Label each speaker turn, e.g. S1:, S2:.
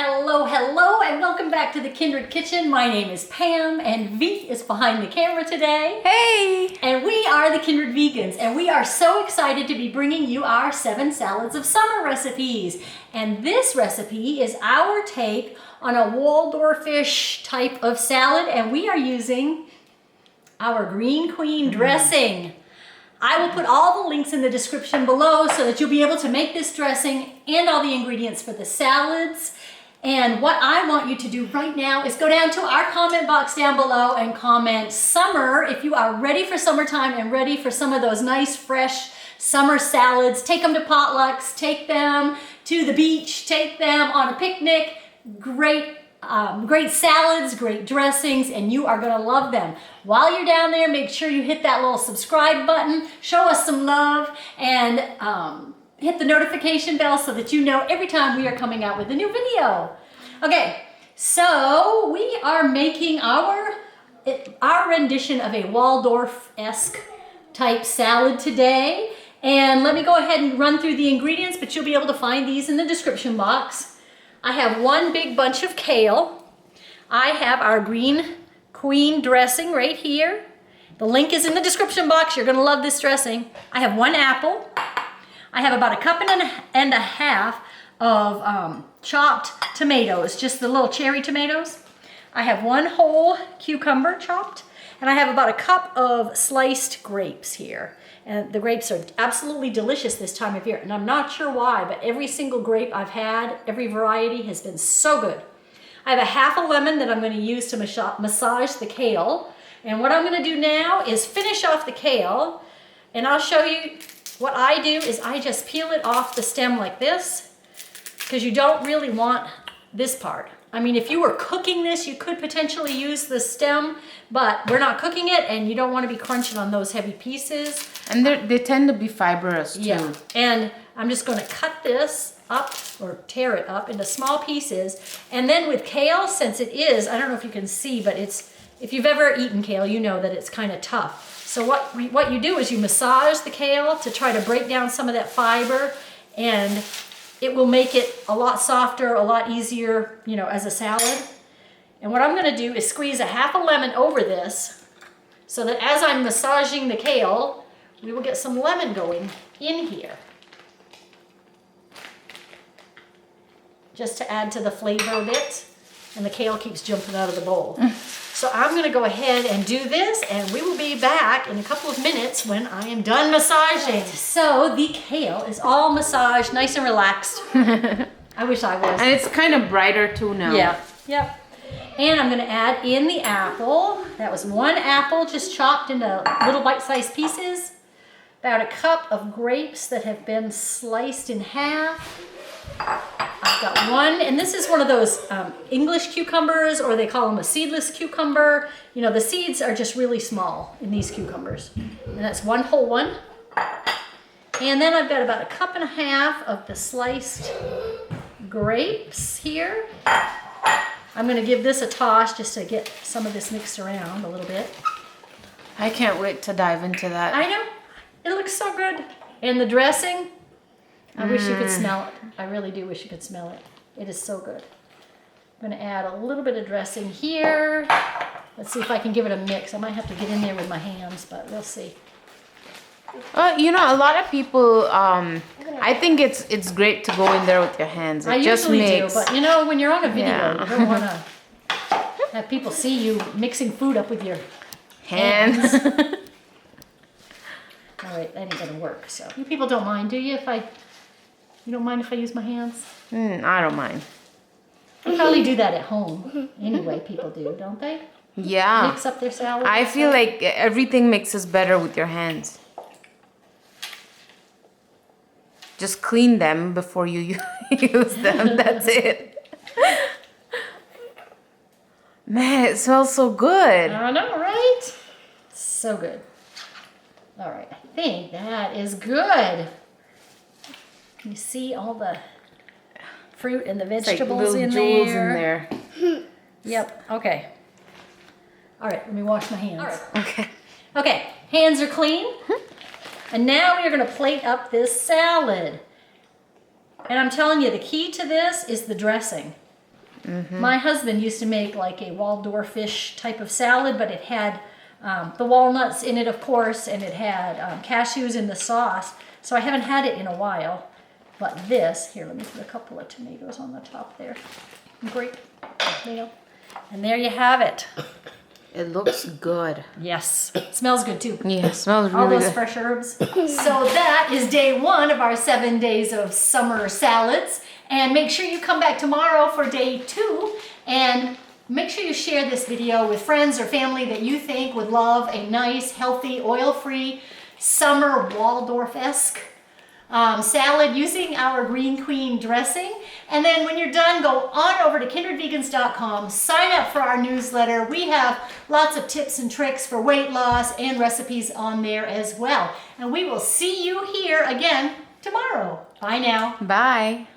S1: Hello, hello, and welcome back to the Kindred Kitchen. My name is Pam, and V is behind the camera today.
S2: Hey!
S1: And we are the Kindred Vegans, and we are so excited to be bringing you our 7 Salads of Summer recipes. And this recipe is our take on a Waldorfish type of salad, and we are using our Green Queen dressing. I will put all the links in the description below so that you'll be able to make this dressing and all the ingredients for the salads. And what I want you to do right now is go down to our comment box down below and comment summer if you are ready for summertime and ready for some of those nice fresh summer salads. Take them to potlucks, take them to the beach, take them on a picnic. Great salads, great dressings, and you are gonna love them. While you're down there, make sure you hit that little subscribe button, show us some love, and hit the notification bell so that you know every time we are coming out with a new video. Okay, so we are making our rendition of a Waldorf-esque type salad today. And let me go ahead and run through the ingredients, but you'll be able to find these in the description box. I have 1 big bunch of kale. I have our Green Queen dressing right here. The link is in the description box. You're gonna love this dressing. I have 1 apple. I have about a cup and a half of chopped tomatoes, just the little cherry tomatoes. I have 1 whole cucumber chopped, and I have about a cup of sliced grapes here. And the grapes are absolutely delicious this time of year, and I'm not sure why, but every single grape I've had, every variety has been so good. I have a half a lemon that I'm going to use to massage the kale. And what I'm going to do now is finish off the kale, and I'll show you. What I do is I just peel it off the stem like this, because you don't really want this part. I mean, if you were cooking this, you could potentially use the stem, but we're not cooking it, and you don't want to be crunching on those heavy pieces.
S2: And they tend to be fibrous too. Yeah,
S1: and I'm just going to cut this up or tear it up into small pieces. And then with kale, since it is, I don't know if you can see, but if you've ever eaten kale, you know that it's kind of tough. So what you do is you massage the kale to try to break down some of that fiber, and it will make it a lot softer, a lot easier, you know, as a salad. And what I'm gonna do is squeeze a half a lemon over this so that as I'm massaging the kale, we will get some lemon going in here. Just to add to the flavor a bit, and the kale keeps jumping out of the bowl. So I'm gonna go ahead and do this, and we will be back in a couple of minutes when I am done massaging. So the kale is all massaged, nice and relaxed. I wish I was.
S2: And it's kind of brighter too now.
S1: Yeah, yep. And I'm gonna add in the apple. That was 1 apple just chopped into little bite-sized pieces. About a cup of grapes that have been sliced in half. I've got 1, and this is one of those English cucumbers, or they call them a seedless cucumber. You know, the seeds are just really small in these cucumbers. And that's 1 whole one. And then I've got about a cup and a half of the sliced grapes here. I'm gonna give this a toss just to get some of this mixed around a little bit.
S2: I can't wait to dive into that.
S1: I know, it looks so good. And the dressing, I wish you could smell it. I really do wish you could smell it. It is so good. I'm gonna add a little bit of dressing here. Let's see if I can give it a mix. I might have to get in there with my hands, but we'll see.
S2: You know, a lot of people, I think it's great to go in there with your hands.
S1: I usually do, but you know, when you're on a video, you don't wanna have people see you mixing food up with your hands. All right, that ain't gonna work, so. You people don't mind, do you, you don't mind if I use my hands?
S2: I don't mind.
S1: They probably do that at home. Anyway, people do, don't they?
S2: Yeah.
S1: Mix up their salad.
S2: I feel like everything mixes better with your hands. Just clean them before you use them. That's it. Man, it smells so good.
S1: I know, right? So good. All right, I think that is good. You see all the fruit and the vegetables in there. Yep, okay. All right, let me wash my hands. All right.
S2: Okay.
S1: Okay, hands are clean. And now we are gonna plate up this salad. And I'm telling you, the key to this is the dressing. My husband used to make like a Waldorf-ish type of salad, but it had the walnuts in it, of course, and it had cashews in the sauce. So I haven't had it in a while. But this, here, let me put a couple of tomatoes on the top there. Great tomato. And there you have it.
S2: It looks good.
S1: Yes, it smells good too.
S2: Yeah, it smells really
S1: All those
S2: good.
S1: fresh herbs. So that is day 1 of our 7 days of summer salads. And make sure you come back tomorrow for day 2. And make sure you share this video with friends or family that you think would love a nice, healthy, oil-free, summer Waldorf-esque salad using our Green Queen dressing. And then when you're done, go on over to kindredvegans.com, sign up for our newsletter. We have lots of tips and tricks for weight loss and recipes on there as well. And we will see you here again tomorrow. Bye now.
S2: Bye.